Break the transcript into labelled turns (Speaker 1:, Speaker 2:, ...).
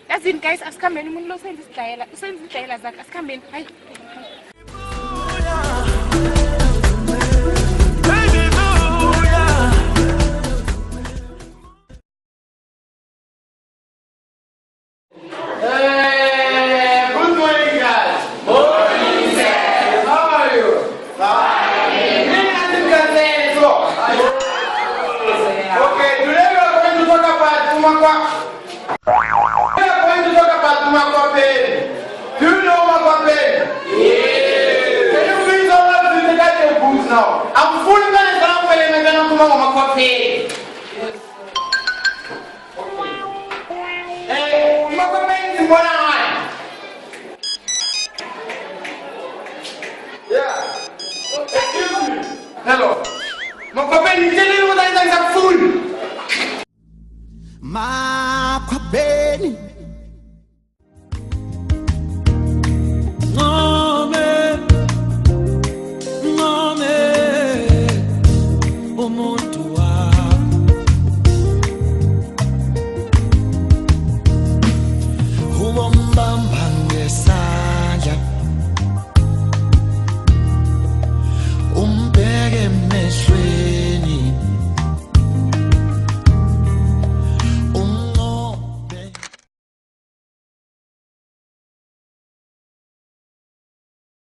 Speaker 1: Lazini guys asikhambeni umuntu lo usenza idlayela zakhe asikhambeni hayi
Speaker 2: I'm fully going to go for them and then I'm going to come up here. Hey, I'm going to go on. Yeah. Excuse me. Hello. I'm going to tell you what I think is food.